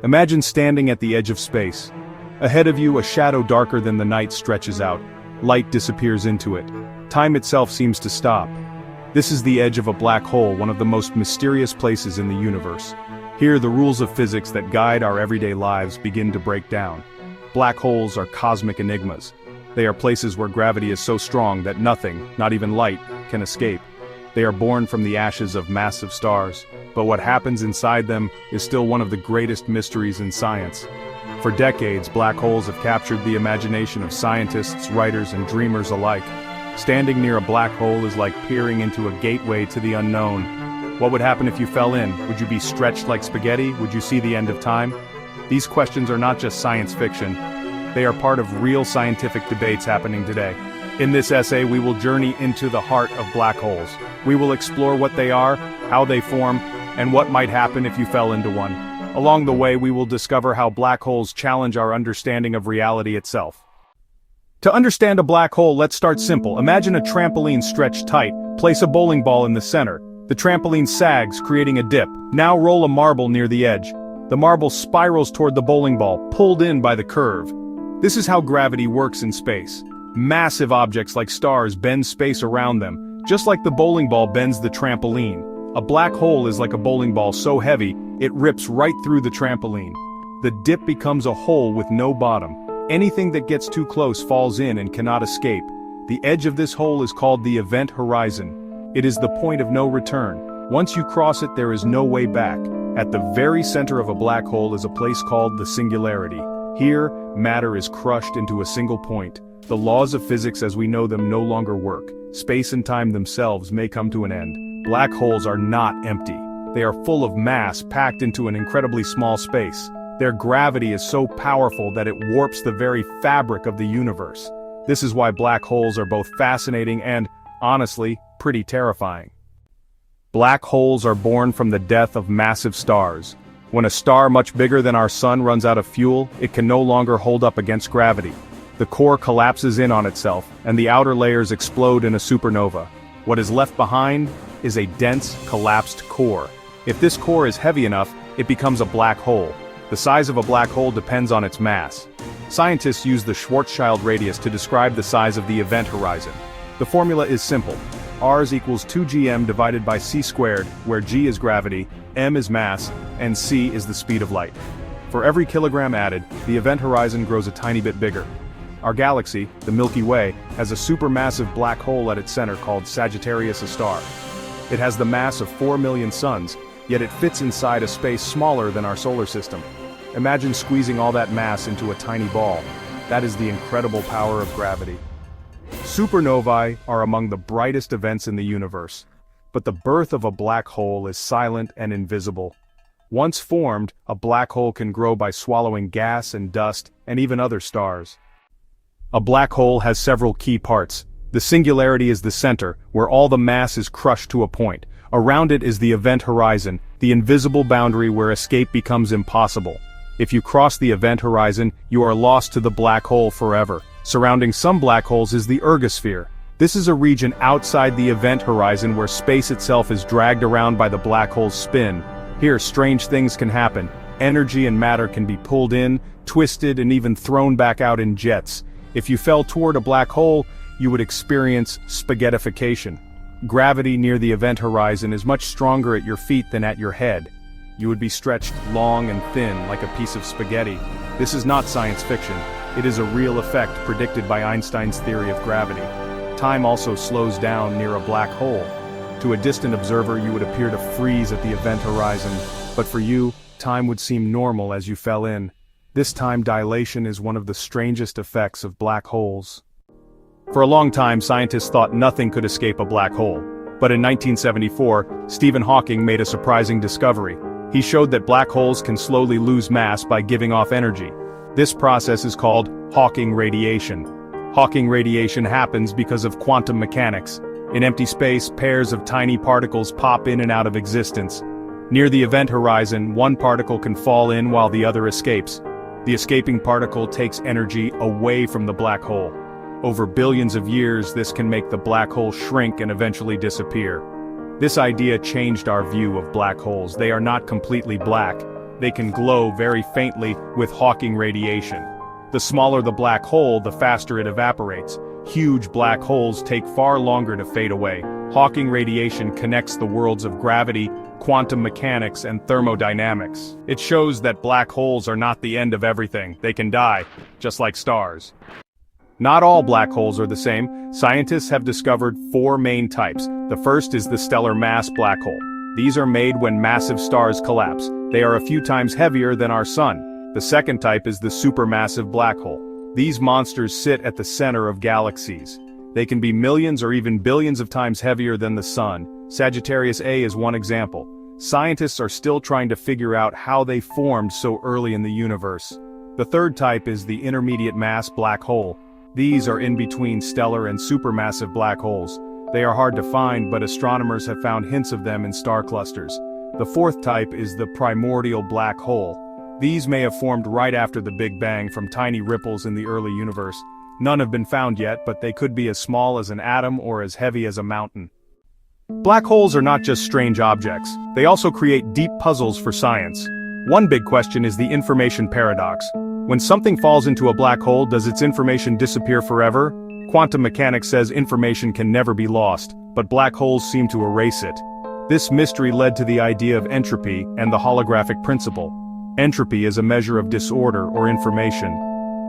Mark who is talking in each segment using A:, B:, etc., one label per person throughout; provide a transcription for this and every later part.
A: Imagine standing at the edge of space. Ahead of you, a shadow darker than the night stretches out. Light disappears into it. Time itself seems to stop. This is the edge of a black hole, one of the most mysterious places in the universe. Here, the rules of physics that guide our everyday lives begin to break down. Black holes are cosmic enigmas. They are places where gravity is so strong that nothing, not even light, can escape. They are born from the ashes of massive stars, but what happens inside them is still one of the greatest mysteries in science. For decades, black holes have captured the imagination of scientists, writers, and dreamers alike. Standing near a black hole is like peering into a gateway to the unknown. What would happen if you fell in? Would you be stretched like spaghetti? Would you see the end of time? These questions are not just science fiction. They are part of real scientific debates happening today. In this essay, we will journey into the heart of black holes. We will explore what they are, how they form, and what might happen if you fell into one. Along the way, we will discover how black holes challenge our understanding of reality itself. To understand a black hole, let's start simple. Imagine a trampoline stretched tight. Place a bowling ball in the center. The trampoline sags, creating a dip. Now roll a marble near the edge. The marble spirals toward the bowling ball, pulled in by the curve. This is how gravity works in space. Massive objects like stars bend space around them, just like the bowling ball bends the trampoline. A black hole is like a bowling ball so heavy, it rips right through the trampoline. The dip becomes a hole with no bottom. Anything that gets too close falls in and cannot escape. The edge of this hole is called the event horizon. It is the point of no return. Once you cross it, there is no way back. At the very center of a black hole is a place called the Singularity. Here, matter is crushed into a single point. The laws of physics as we know them no longer work. Space and time themselves may come to an end. Black holes are not empty. They are full of mass packed into an incredibly small space. Their gravity is so powerful that it warps the very fabric of the universe. This is why black holes are both fascinating and, honestly, pretty terrifying. Black holes are born from the death of massive stars. When a star much bigger than our sun runs out of fuel, it can no longer hold up against gravity. The core collapses in on itself, and the outer layers explode in a supernova. What is left behind is a dense, collapsed core. If this core is heavy enough, it becomes a black hole. The size of a black hole depends on its mass. Scientists use the Schwarzschild radius to describe the size of the event horizon. The formula is simple. R is equals 2gm divided by c squared, where g is gravity, m is mass, and c is the speed of light. For every kilogram added, the event horizon grows a tiny bit bigger. Our galaxy, the Milky Way, has a supermassive black hole at its center called Sagittarius A star. It has the mass of 4 million suns, yet it fits inside a space smaller than our solar system. Imagine squeezing all that mass into a tiny ball. That is the incredible power of gravity. Supernovae are among the brightest events in the universe. But the birth of a black hole is silent and invisible. Once formed, a black hole can grow by swallowing gas and dust, and even other stars. A black hole has several key parts. The singularity is the center, where all the mass is crushed to a point. Around it is the event horizon, the invisible boundary where escape becomes impossible. If you cross the event horizon, you are lost to the black hole forever. Surrounding some black holes is the Ergosphere. This is a region outside the event horizon where space itself is dragged around by the black hole's spin. Here, strange things can happen. Energy and matter can be pulled in, twisted, and even thrown back out in jets. If you fell toward a black hole, you would experience spaghettification. Gravity near the event horizon is much stronger at your feet than at your head. You would be stretched long and thin like a piece of spaghetti. This is not science fiction. It is a real effect predicted by Einstein's theory of gravity. Time also slows down near a black hole. To a distant observer, you would appear to freeze at the event horizon, but for you, time would seem normal as you fell in. This time dilation is one of the strangest effects of black holes. For a long time, scientists thought nothing could escape a black hole. But in 1974, Stephen Hawking made a surprising discovery. He showed that black holes can slowly lose mass by giving off energy. This process is called Hawking radiation. Hawking radiation happens because of quantum mechanics. In empty space, pairs of tiny particles pop in and out of existence. Near the event horizon, one particle can fall in while the other escapes. The escaping particle takes energy away from the black hole. Over billions of years, this can make the black hole shrink and eventually disappear. This idea changed our view of black holes. They are not completely black. they can glow very faintly with Hawking radiation. The smaller the black hole, the faster it evaporates. Huge black holes take far longer to fade away. Hawking radiation connects the worlds of gravity, quantum mechanics, and thermodynamics. It shows that black holes are not the end of everything. They can die, just like stars. Not all black holes are the same. Scientists have discovered 4 main types. The first is the stellar mass black hole. These are made when massive stars collapse. They are a few times heavier than our sun. The second type is the supermassive black hole. These monsters sit at the center of galaxies. They can be millions or even billions of times heavier than the sun. Sagittarius A is one example. Scientists are still trying to figure out how they formed so early in the universe. The third type is the intermediate mass black hole. These are in between stellar and supermassive black holes. They are hard to find, but astronomers have found hints of them in star clusters. The fourth type is the primordial black hole. These may have formed right after the Big Bang from tiny ripples in the early universe. None have been found yet, but they could be as small as an atom or as heavy as a mountain. Black holes are not just strange objects. They also create deep puzzles for science. One big question is the information paradox. When something falls into a black hole, does its information disappear forever? Quantum mechanics says information can never be lost, but black holes seem to erase it. This mystery led to the idea of entropy and the holographic principle. Entropy is a measure of disorder or information.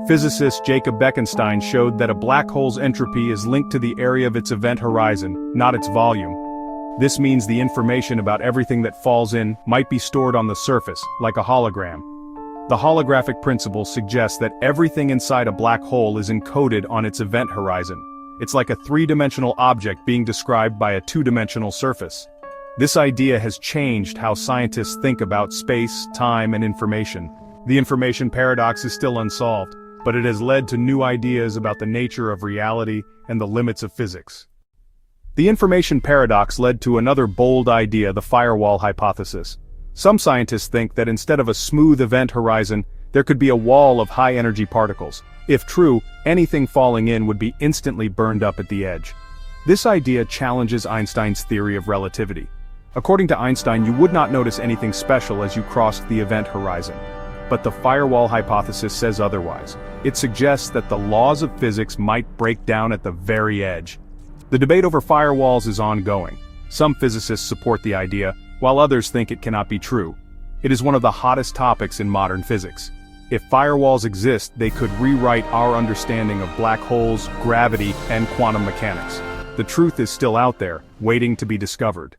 A: Physicist Jacob Bekenstein showed that a black hole's entropy is linked to the area of its event horizon, not its volume. This means the information about everything that falls in might be stored on the surface, like a hologram. The holographic principle suggests that everything inside a black hole is encoded on its event horizon. It's like a 3-dimensional object being described by a 2-dimensional surface. This idea has changed how scientists think about space, time, and information. The information paradox is still unsolved, but it has led to new ideas about the nature of reality and the limits of physics. The information paradox led to another bold idea, the firewall hypothesis. Some scientists think that instead of a smooth event horizon, there could be a wall of high-energy particles. If true, anything falling in would be instantly burned up at the edge. This idea challenges Einstein's theory of relativity. According to Einstein, you would not notice anything special as you crossed the event horizon. But the firewall hypothesis says otherwise. It suggests that the laws of physics might break down at the very edge. The debate over firewalls is ongoing. Some physicists support the idea, while others think it cannot be true. It is one of the hottest topics in modern physics. If firewalls exist, they could rewrite our understanding of black holes, gravity, and quantum mechanics. The truth is still out there, waiting to be discovered.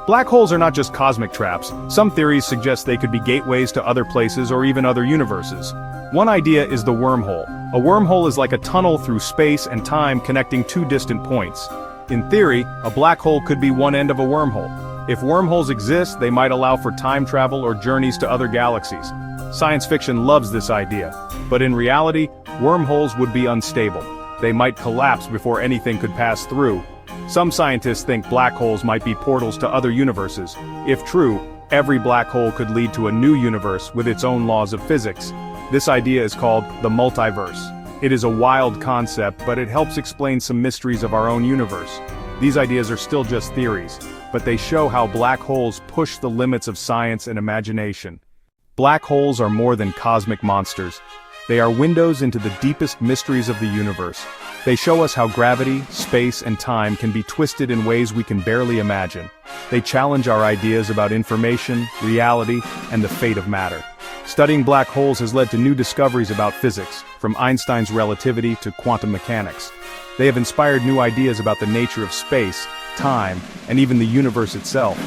A: Black holes are not just cosmic traps. Some theories suggest they could be gateways to other places or even other universes. One idea is the wormhole. A wormhole is like a tunnel through space and time connecting 2 distant points. In theory, a black hole could be one end of a wormhole. If wormholes exist, they might allow for time travel or journeys to other galaxies. Science fiction loves this idea, but in reality, wormholes would be unstable. They might collapse before anything could pass through. Some scientists think black holes might be portals to other universes. If true, every black hole could lead to a new universe with its own laws of physics. This idea is called the multiverse. It is a wild concept, but it helps explain some mysteries of our own universe. These ideas are still just theories, but they show how black holes push the limits of science and imagination. Black holes are more than cosmic monsters. They are windows into the deepest mysteries of the universe. They show us how gravity, space, and time can be twisted in ways we can barely imagine. They challenge our ideas about information, reality, and the fate of matter. Studying black holes has led to new discoveries about physics, from Einstein's relativity to quantum mechanics. They have inspired new ideas about the nature of space, time, and even the universe itself.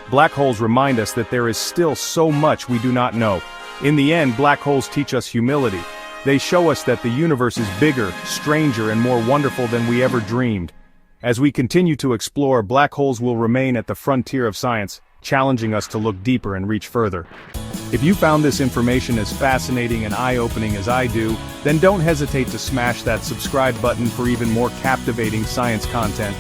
A: Black holes remind us that there is still so much we do not know. In the end, black holes teach us humility. They show us that the universe is bigger, stranger, and more wonderful than we ever dreamed. As we continue to explore, black holes will remain at the frontier of science, challenging us to look deeper and reach further. If you found this information as fascinating and eye-opening as I do, then don't hesitate to smash that subscribe button for even more captivating science content.